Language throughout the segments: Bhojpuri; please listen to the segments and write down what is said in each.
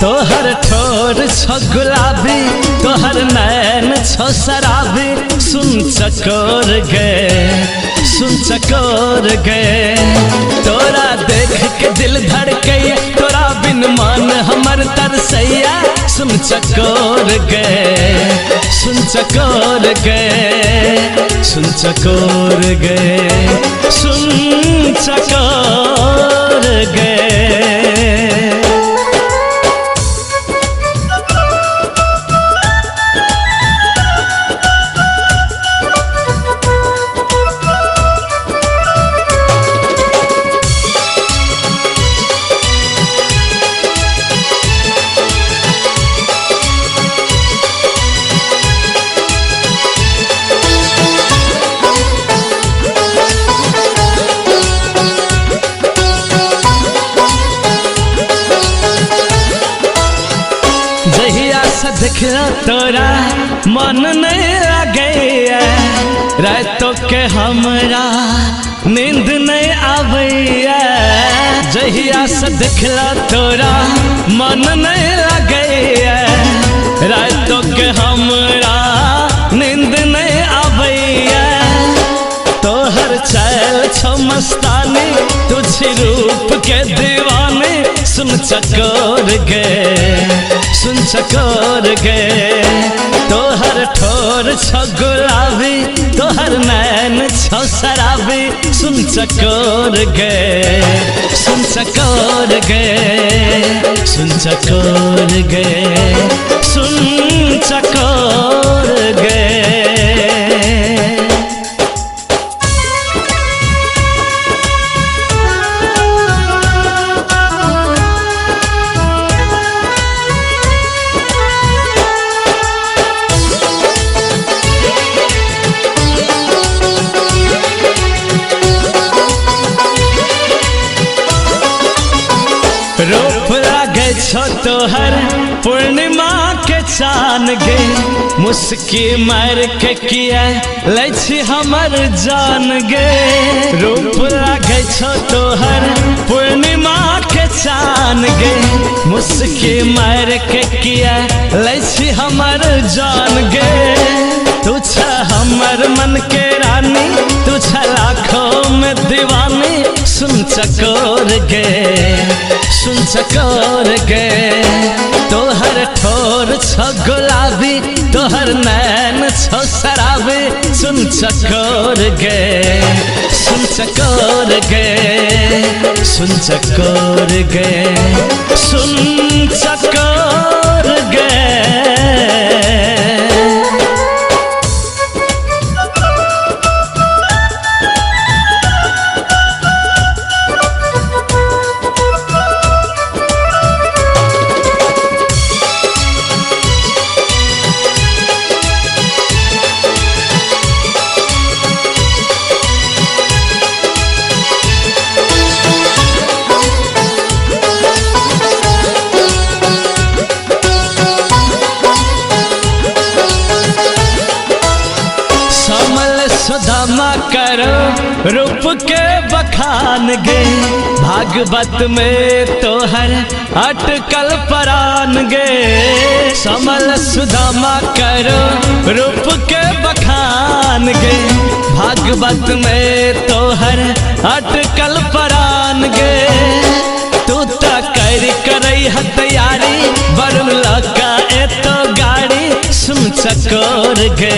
तोहर ठोर छो गुलाबी, तोहर नैन छो शराबी, सुन चकोर गे तोरा देख के दिल धड़कैया, तोरा बिन मन हमर तरसैया, सुन चकोर गे सुन चकोर गे सुन चकोर गे सुन चकोर गे। देखला तोरा मन नहीं लगे, रातों के हमरा नींद नहीं आवे, जहिया से देखला तोरा मन नहीं लगे, रातों के हमरा नींद नहीं आवे, तोहर चल छो मस्तानी, तुझी रूप के दीवानी, सुन चकोर गे तोहर ठोर छो गुलाबी, तोहर नैन छो शराबी, सुन चकोर गे सुन चकोर गे सुन चकोर गे सुन चकोर गे। रूप लागे छो तोहर पूर्णिमा के चान गे, मुस्की मार के किया लै छी हमर जान गे, रूप लागे छो तोहर पूर्णिमा के चान गे, मुस्की मार के किया लै छी हमर जान गे, तू छ हमर मन के रानी, तू छ लाखों में दीवानी, सुन चकोर गे तोहर ठोर छो गुलाबी, तोहर नैन छो शराबी, सुन चकोर गे सुन चकोर गे सुन चकोर गे सुन चकोर गे। सुदामा करो रूप के बखान गे, भागवत में तोहर अटकल परान गे, समल सुदामा करो रूप के बखान गे, भागवत में तोहर अटकल परान गे, तू तो करई है तैयारी, वरुण लगा एतो गाड़ी, सुन चकोर गे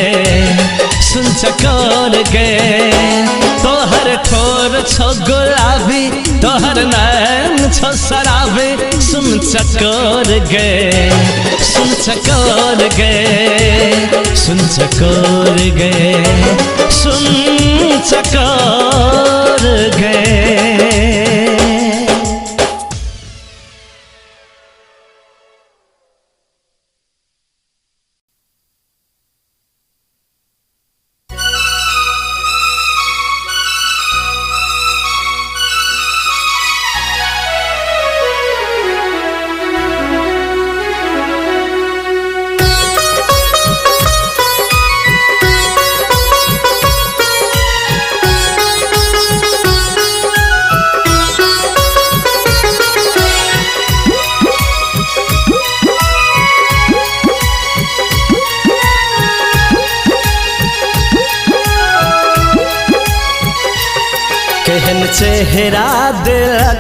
तोहर ठोर छो गुलाबी, तोहर नैन छो शराबी, सुन चकोर गे सुन चकोर गे सुन चकोर गे सुन चकोर गे।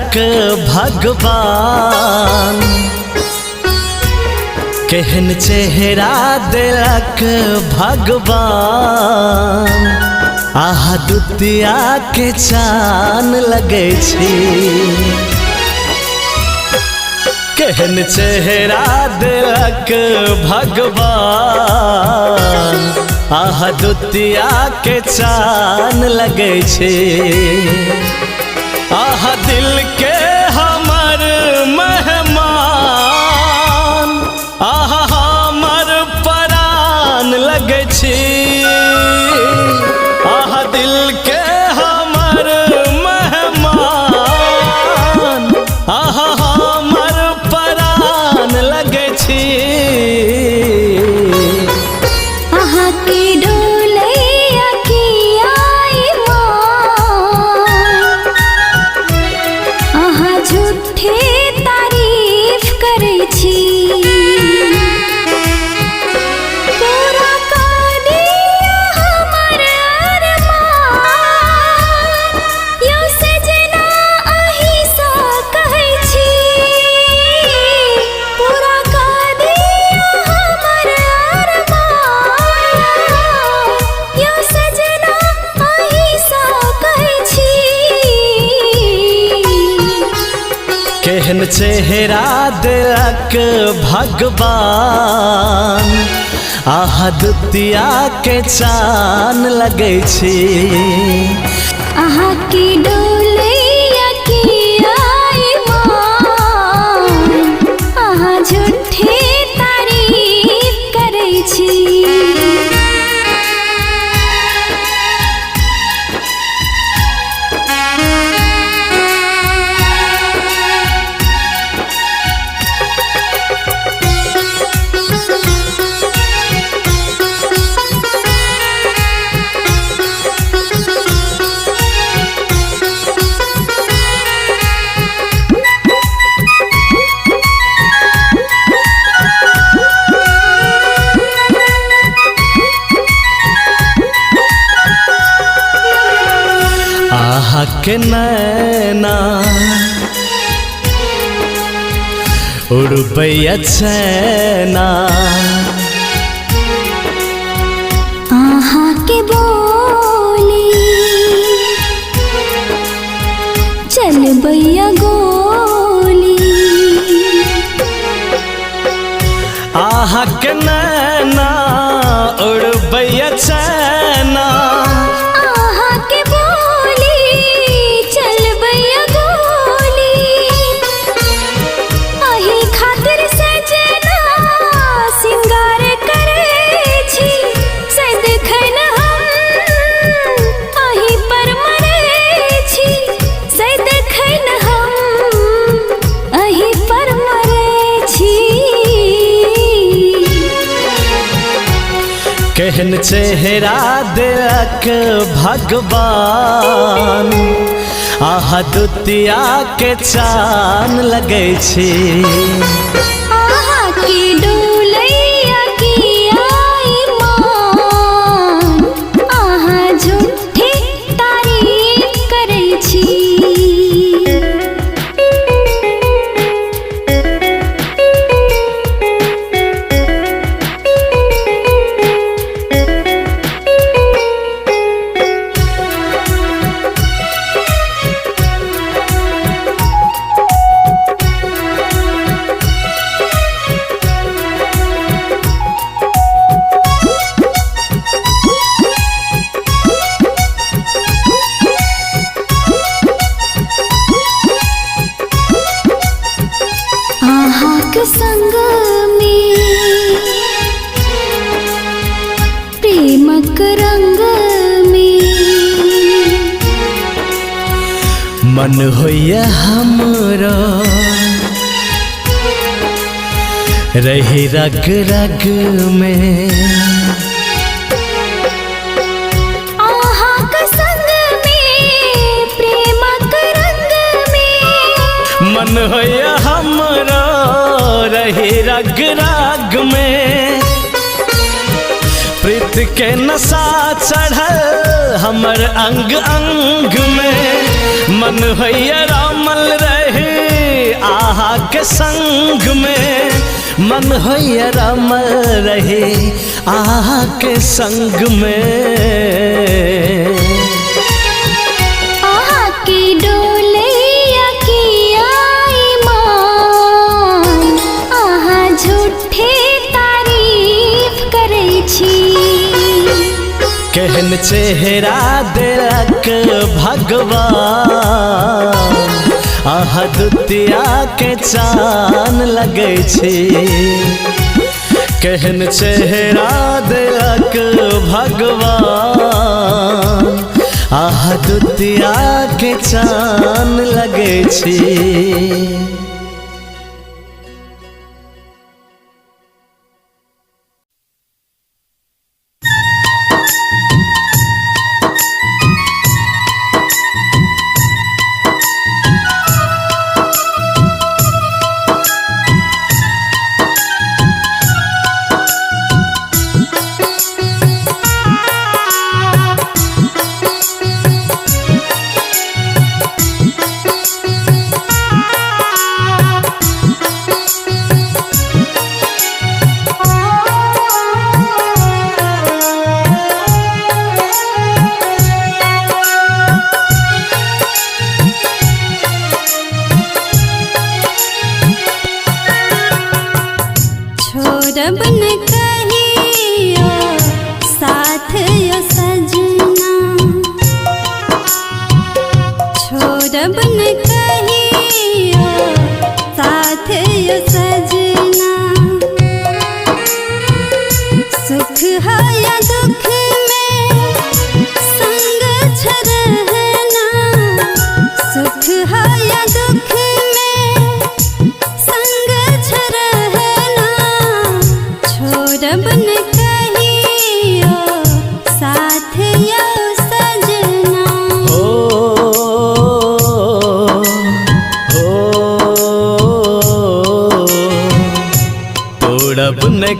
दिलक भगवान, केहन चेहरा दिलक भगवान। आहा दुतिया के चान लगे छी, केहन चेहरा दिलक भगवान। आहा दुतिया के चान लगे छी। आहा दिल के हमर मेहमान, आहा हमर परान लगे छी। आहा दिल के हमर मेहमान, आहा हमर परान लगे छी। आहा के डोलैया की आई मान, आहा झूठे तारीफ करे छी। पूरा कर दिया हमर अरमान, यो सजना अही सा कहै छी। पूरा कर दिया हमर अरमान, यो सजना अही सा कहै छी। केहन चेहरा दिलक भगवान, आहा दुतिया के चान लगे छी। आहा की डोलैया की आई मान, आहा झूठे तारीफ करे छी। आहा के नैना उड़बैया चैना, आहा के बोली चल बैया गोली। आहा के नैना उड़बैया चैना। आहा के बोली चल बैया गोली। अही खातिर सजना सिंगार करे छी। सदखन हम अही पर मरे छी। सदखन हम अही पर मरे छी। केहन चेहरा दिलक भगवान, आहा दुतिया के चान लगे छी। आहा की डोलैया की आई मान, आहा झूठे तारीफ करे छी। आहा के संग में प्रेमक रंग में मन होइया हमरा रही रग रग में। आहा के संग में प्रेमक रंग में मन होइया हमरा रही रग रग में। प्रीत के नशा चढ़ल हमर अंग अंग में, मन भैया रामल रहे आहा के संग में, मन भैया रामल रहे आहा के संग में। आहा की डोलैया की आई मान, आहा झूठे तारीफ करै छी। केहन चेहरा देलक भगवान, आहा दुतिया के चान लगै छी। केहन चेहरा देलक भगवान, आहा दुतिया के चान लगै छी।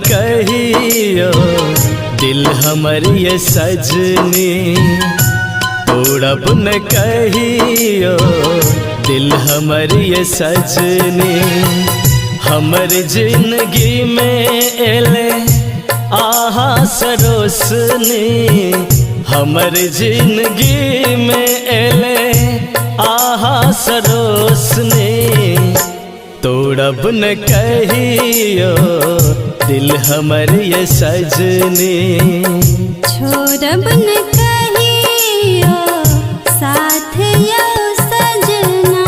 कहियो दिल हमर ये सजनी, तोड़ब न कहियो दिल हमर ये सजनी। हमर जिंदगी में एले आहा सरोसनी, हमर जिंदगी में एले आहा सरोसनी। तोड़ब न कहियो दिल हमर ये सजनी, छोड़ब न कहियो साथ या सजना।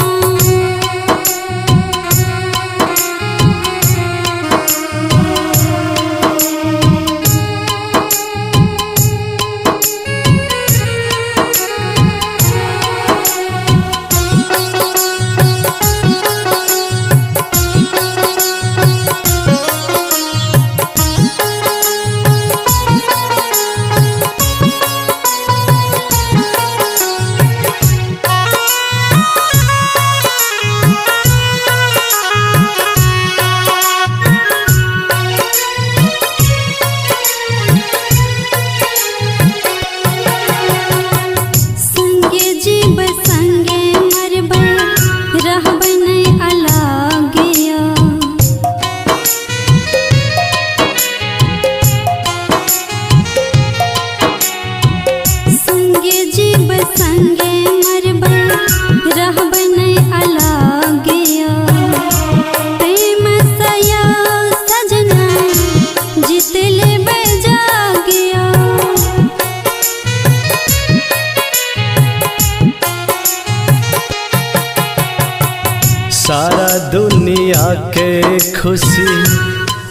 सारा दुनिया के खुशी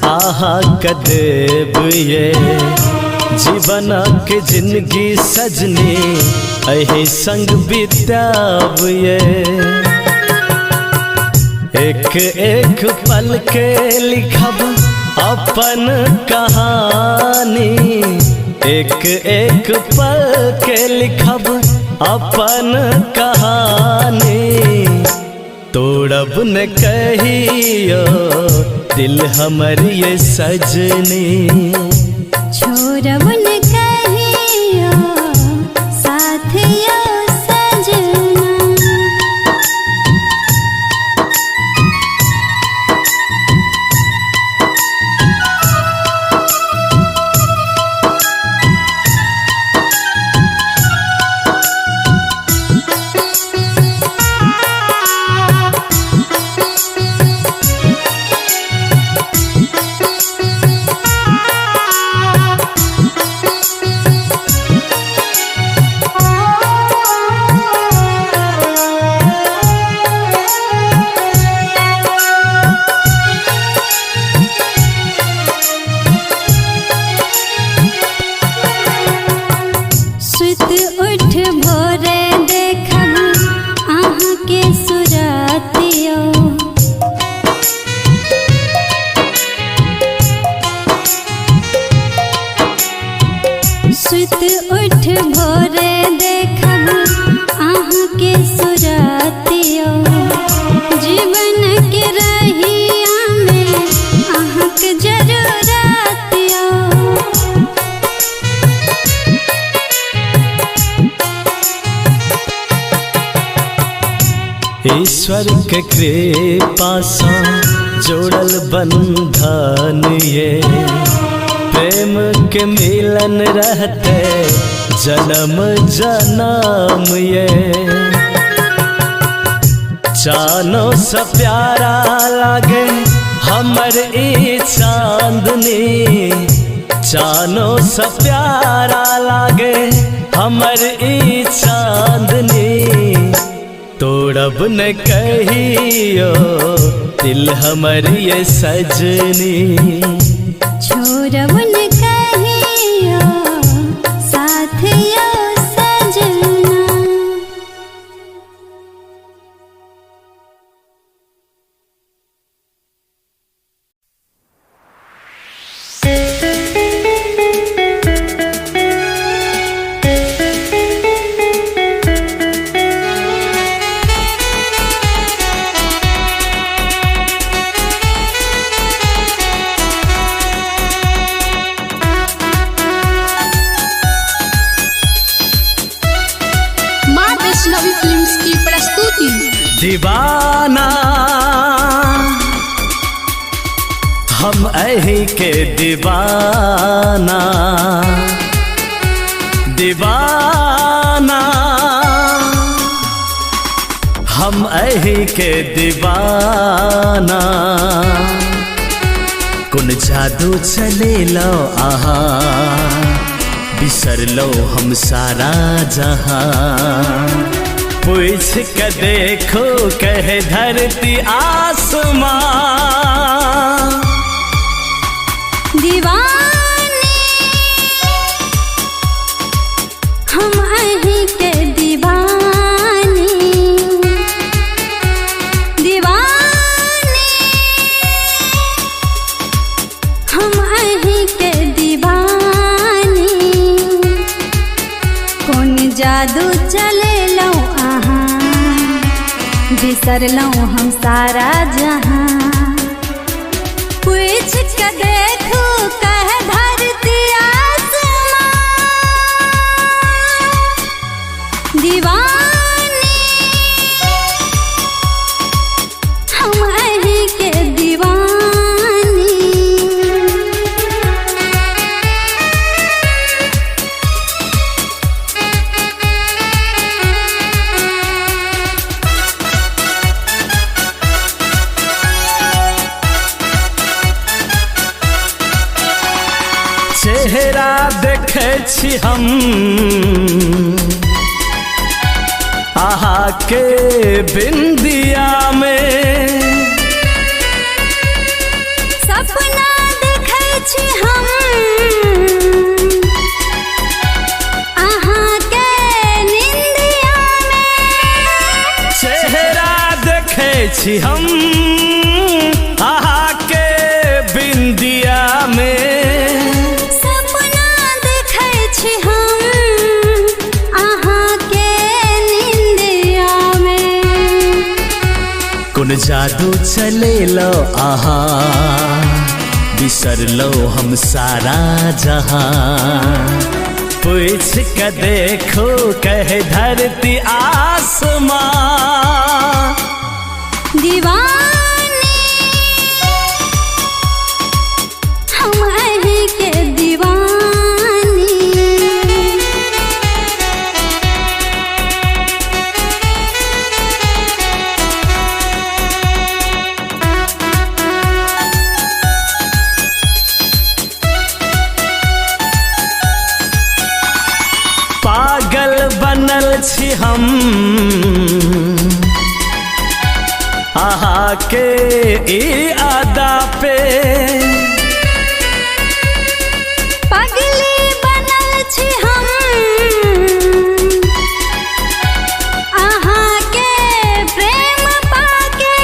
आहा कदेब ये, जीवन के जिंदगी सजनी अही संग बिताब ये। एक एक पल के लिखब अपन कहानी, एक एक पल के लिखब अपन कहानी। तोड़ब न कहियो दिल हमर ये सजनी, छोड़ छोड़बन कहियो साथियो सजना। सुत उठ भोरे देखब अहाँ के सुरतियो। सुत उठ भोरे देखब अहाँ के सुरतियो। जीवन के रहिया में अहाँ के जरूरतियो। ईश्वर के कृपा से जोड़ल बंधन ये प्रेम के मिलन रहते जन्म जन्म ये। चानो से प्यारा लागे हमर ई चांदनी। चानो से प्यारा लागे हमर ई चांदनी। तोड़ब न कहियो दिल हमर ये सजनी। छोड़बन कहियो साथियो सजना। माँ वैष्णवी फिल्म्स की प्रस्तुति। दीवाना हम अही के दीवाना। दीवाना हम अही के दीवाना। कुन जादू चले लो आहा बिसर लो हम सारा जहां। पूछ के देखो कहे धरती आसमां। दीवाने हम अहीं के दीवाने। दीवाने हम अहीं के दीवाने। कौन जादू चले लो आहाँ बिसर लो हम सारा जहां। पूछ के देखो कह धरती आसमां। दीवाने हम अहीं के दीवाने। चेहरा देखे छी हम आहा के बिंदिया में। सपना देखे छी हम अहाँ के निंदिया में। चेहरा देखे छी हम आहा के बिंदिया में। जादू चले लो आहा बिसर लो हम सारा जहां। पूछ के देखो कहे धरती आसमां। दीवाने हम अही के दीवानी। पागल बनल छी हम आहा के ई अदा पे। पगली बनल छी हम आहा के प्रेम पाके।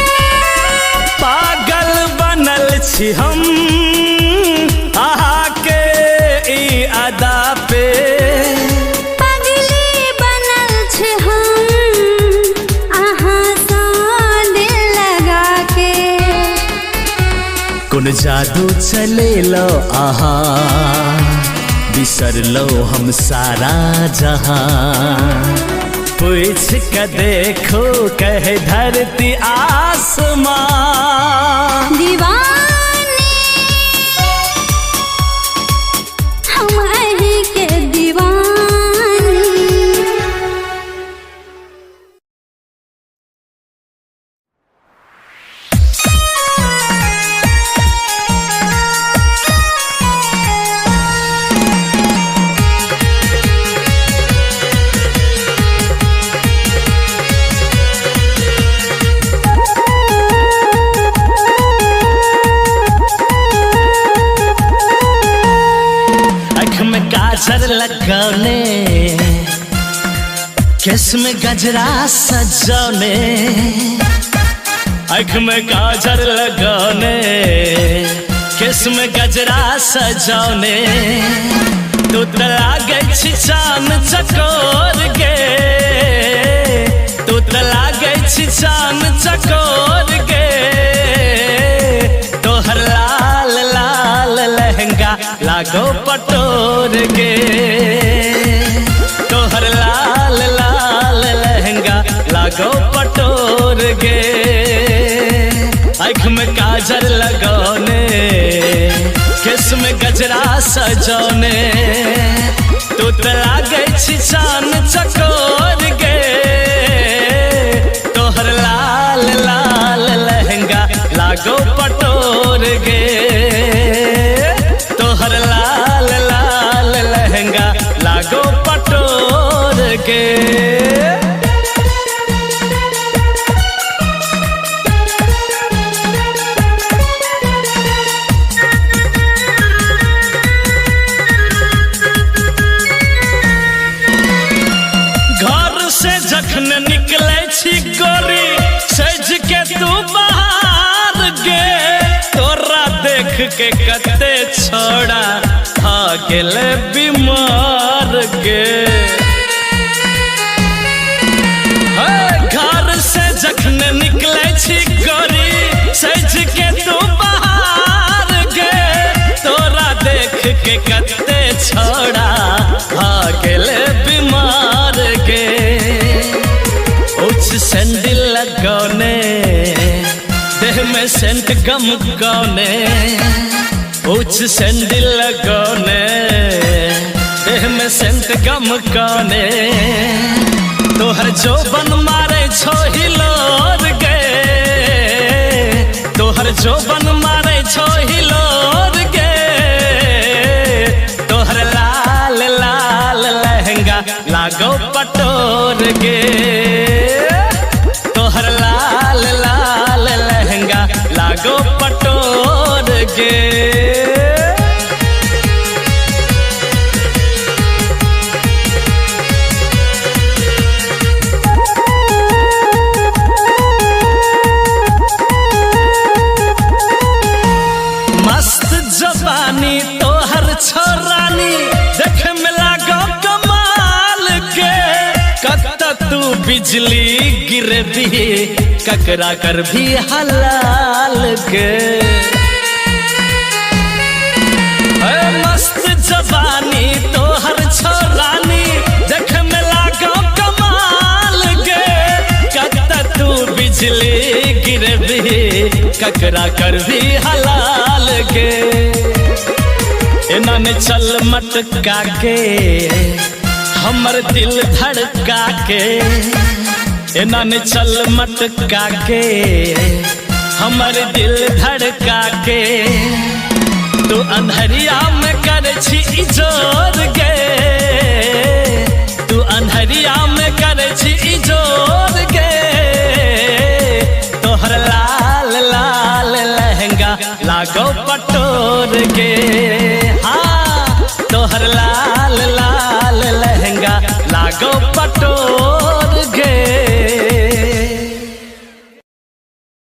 पागल बनल छी हम आहा के ई अदा पे। कौन जादू चले लो आहा बिसर लो हम सारा जहां। पूछ के देखो कहे धरती आसमां। दीवाने हम अही के दीवानी। काजल लगौने केस में गजरा सजौने। आँख में काजल लगौने केस में गजरा सजौने। तू तो लागे छी चान चकोर गे। तू तो लागे छी चान चकोर गे। तोहर लाल लाल लहंगा लागो पटोर गे। तोहर लाल लाल लहंगा लागो पटोर गे। आँख में काजल लगौने केस में गजरा सजौने। तू तो लागे छी चान चकोर गे। तोहर लाल लाल लहंगा लागो पटोर गे। तोहर लाल लाल लहंगा लागो पटोर गे। घर से जखन निकले छी गोरी सज के तू बाहर गे। तोरा देख के कते छोड़ा आ गेले बीमार गे। घर से जखन निकले छी गोरी सज के तू बाहर गे। तोरा देख के कते छोड़ा आ गेले बीमार गे। उच्च सैंडल लगौने देह में सेंट गम गौने। उच्च सैंडल लगौने देह में सेंट गम गौने। तोहर जोबन मारे छो हिलोर गे। तोहर जोबन मारे छो हिलोर गे। तोहर लाल लाल लहंगा लागो पटोर गे। तोहर लाल लाल लहंगा लागो पटोर गे। मस्त जवानी तोहर छोरानी देखे में लागो कमाल के। कत तू बिजली गिर दी ककरा कर भी हलाल के। ककरा कर भी हलाल गे। इन्होंने चल मटका के हमर दिल धड़का के, इन्होंने चल मटका के हमर दिल धड़का के। तू अंधरिया में कर छी जोर गे, तू अंधरिया में कर छी जोर गे। तोहर लाल लाल लहंगा लागो पटोर गे, हाँ तोहर लाल